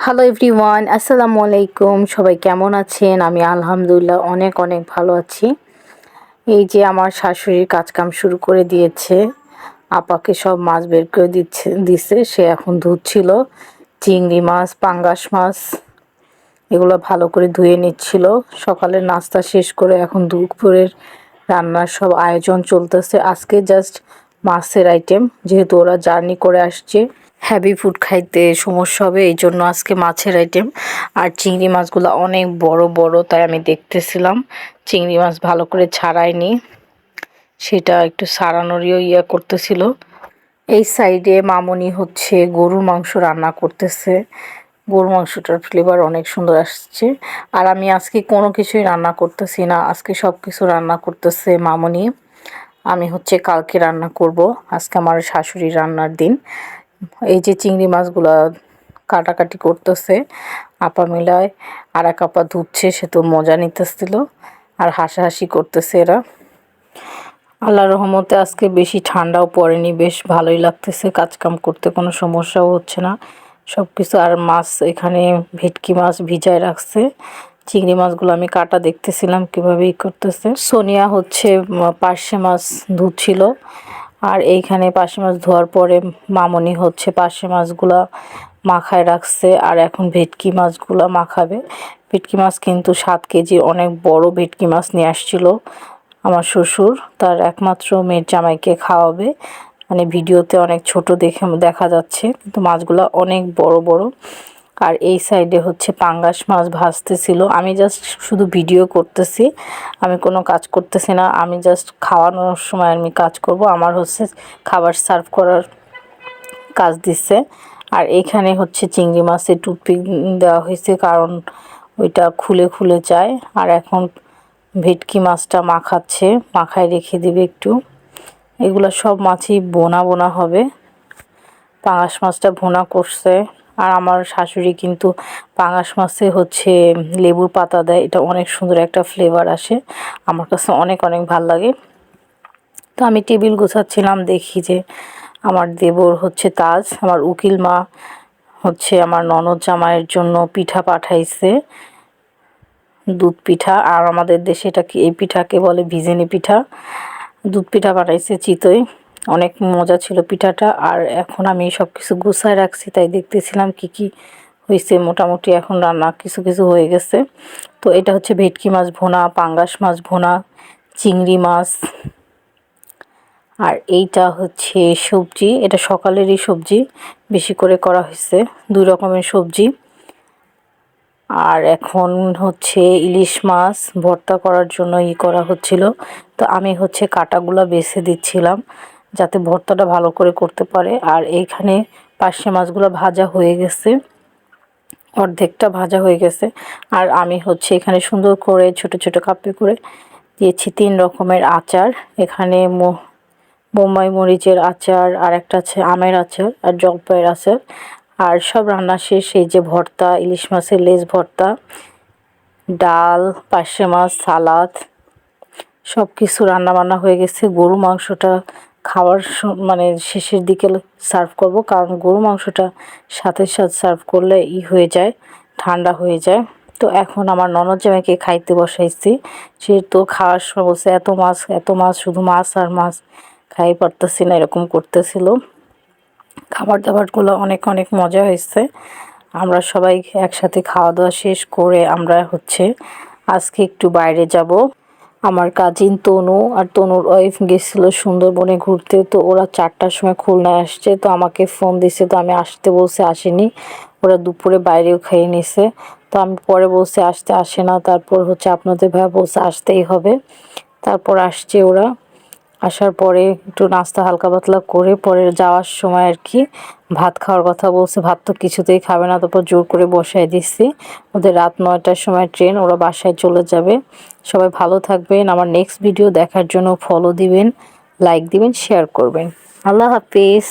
Hello everyone, আসসালামু আলাইকুম। সবাই কেমন আছেন? আমি আলহামদুলিল্লাহ অনেক অনেক ভালো আছি। এই যে আমার শাশুড়ির কাজকাম শুরু করে দিয়েছে। আপাকে সব মাছ বের করে দিছে। সে এখন ধুচ্ছিল চিংড়ি মাছ, পাঙ্গাস মাছ, এগুলো ভালো করে ধুয়ে নিচ্ছিল। সকালের নাস্তা শেষ করে এখন দুপুরের রান্নার সব আয়োজন চলতেছে। আজকে জাস্ট মাছের আইটেম, যেহেতু ওরা জার্নি করে আসছে, হেভি ফুড খাইতে সমস্যা হবে, এই জন্য আজকে মাছের আইটেম। আর চিংড়ি মাছগুলো অনেক বড় বড়, তাই আমি দেখতেছিলাম চিংড়ি মাছ ভালো করে ছাড়াইনি, সেটা একটু ছাড়ানোরও করতেছিল। এই সাইডে মামনি হচ্ছে গরুর মাংস রান্না করতেছে। গরুর মাংসটার ফ্লেভার অনেক সুন্দর আসছে। আর আমি আজকে কোনো কিছুই রান্না করতেছি না, আজকে সব কিছু রান্না করতেছে মামনি। আমি হচ্ছে কালকে রান্না করব, আজকে আমার শাশুড়ির রান্নার দিন। এই যে চিংড়ি মাছগুলা কাটাকাটি করতেছে আপা মিলায়, আর এক আপা ধুচ্ছে, সে তো মজা নিতেছিল আর হাসাহাসি করতেছে এরা। আল্লাহর রহমতে আজকে বেশি ঠান্ডাও পড়েনি, বেশ ভালোই লাগতেছে, কাজকাম করতে কোনো সমস্যাও হচ্ছে না সব কিছু। আর মাছ এখানে ভেটকি মাছ ভিজায় রাখছে। চিংড়ি মাছগুলো আমি কাটা দেখতেছিলাম কীভাবে করতেছে। সোনিয়া হচ্ছে পার্শে মাছ ধুচ্ছিল। আর এইখানে পার্শে মাছ ধোয়ার পরে মামনি হচ্ছে পার্শে মাছগুলা মাখায় রাখছে, আর এখন ভেটকি মাছগুলা মাখাবে। ভেটকি মাছ কিন্তু 7 কেজি অনেক বড় ভেটকি মাছ নিয়ে আসছিল আমার শ্বশুর, তার একমাত্র মেয়ের জামাইকে খাওয়াবে। মানে ভিডিওতে অনেক ছোট দেখা যাচ্ছে, কিন্তু মাছগুলো অনেক বড় বড়। আর এই সাইডে হচ্ছে পাঙ্গাস মাছ ভাজতেছিল। আমি জাস্ট শুধু ভিডিও করতেছি, আমি কোনো কাজ করতেছি না। আমি জাস্ট খাওয়ানোর সময় আমি কাজ করব, আমার হচ্ছে খাবার সার্ভ করার কাজ দিচ্ছে। আর এইখানে হচ্ছে চিংড়ি মাছের টুথপিক দেওয়া হয়েছে, কারণ ওইটা খুলে খুলে যায়। আর এখন ভেটকি মাছটা মাখাচ্ছে, মাখায় রেখে দিবে একটু। এগুলো সব মাছই বোনা বোনা হবে। পাঙাশ মাছটা ভুনা করছে। আর আমার শাশুড়ি কিন্তু পাঙাশ মাছে হচ্ছে লেবুর পাতা দেয়, এটা অনেক সুন্দর একটা ফ্লেভার আসে, আমার কাছে অনেক অনেক ভাল লাগে। তো আমি টেবিল গোছাচ্ছিলাম, দেখি যে আমার দেবর হচ্ছে তাজ, আমার উকিল মা হচ্ছে আমার ননদ জামাইয়ের জন্য পিঠা পাঠাইছে, দুধ পিঠা। আর আমাদের দেশে এটা কি, এই পিঠাকে বলে ভিজেনি পিঠা। দুধ পিঠা পাঠাইছে চিতই, অনেক মজা ছিল পিঠাটা। আর এখন আমি সব কিছু গুছায় রাখছি, তাই দেখতেছিলাম কি কি হয়েছে। মোটামুটি এখন রান্না কিছু কিছু হয়ে গেছে। তো এটা হচ্ছে ভেটকি মাছ ভুনা, পাঙ্গাস মাছ ভুনা, চিংড়ি মাছ। আর এইটা হচ্ছে সবজি, এটা সকালেরই সবজি, বেশি করে করা হয়েছে, 2 রকমের সবজি। আর এখন হচ্ছে ইলিশ মাছ ভর্তা করার জন্য করা হচ্ছিল। তো আমি হচ্ছে কাটাগুলো বেছে দিচ্ছিলাম, যাতে ভর্তাটা ভালো করে করতে পারে। আর এইখানে পার্শে মাছগুলো ভাজা হয়ে গেছে, অর্ধেকটা ভাজা হয়ে গেছে। আর আমি হচ্ছে এখানে সুন্দর করে ছোট ছোট কাপে করে দিয়েছি 3 রকমের আচার। এখানে বোম্বাই মরিচের আচার, আর একটা আছে আমের আচার, আর জলপাইয়ের আচার। আর সব রান্না শেষ, এই যে ভর্তা, ইলিশ মাছের লেজ ভর্তা, ডাল, পার্শে মাছ, সালাদ, সব কিছু রান্নাবান্না হয়ে গেছে। গরু মাংসটা খাওয়ার মানে শেষের দিকে সার্ভ করব, কারণ গরু মাংসটা সাথে সাথে সার্ভ করলে হয়ে যায়, ঠান্ডা হয়ে যায়। তো এখন আমার ননদ জামাইকে খাইতে বসাইছি। সে তো খাওয়ার সময় বলছে এত মাছ এত মাছ, শুধু মাছ আর মাছ, খাই পারতেছি না, এরকম করতেছিল। খাবার দাবারগুলো অনেক অনেক মজা হয়েছে। আমরা সবাই একসাথে খাওয়া দাওয়া শেষ করে আমরা হচ্ছে আজকে একটু বাইরে যাব। আমার কাজিন তনু আর তনুর ওয়াইফ গেছিলো সুন্দরবনে ঘুরতে। তো ওরা 4টার সময় খুলনায় আসছে, তো আমাকে ফোন দিছে, তো আমি আসতে বলছে, আসেনি। ওরা দুপুরে বাইরেও খেয়ে নিছে, তো আমি পরে বলছে আসতে, আসে না। তারপর হচ্ছে আপনাদের ভাইয়া বলছে আসতেই হবে, তারপর আসছে ওরা। আসার পরে একটু নাস্তা হালকা পাতলা করে পরে যাওয়ার সময় আর কি ভাত খাওয়ার কথা বলছে। ভাত তো কিছুতেই খাবে না, তারপর জোর করে বসায় দিচ্ছি। ওদের রাত 9টার সময় ট্রেন, ওরা বাসায় চলে যাবে। সবাই ভালো থাকবেন, আমার নেক্সট ভিডিও দেখার জন্য ফলো দিবেন, লাইক দিবেন, শেয়ার করবেন। আল্লাহ হাফিজ।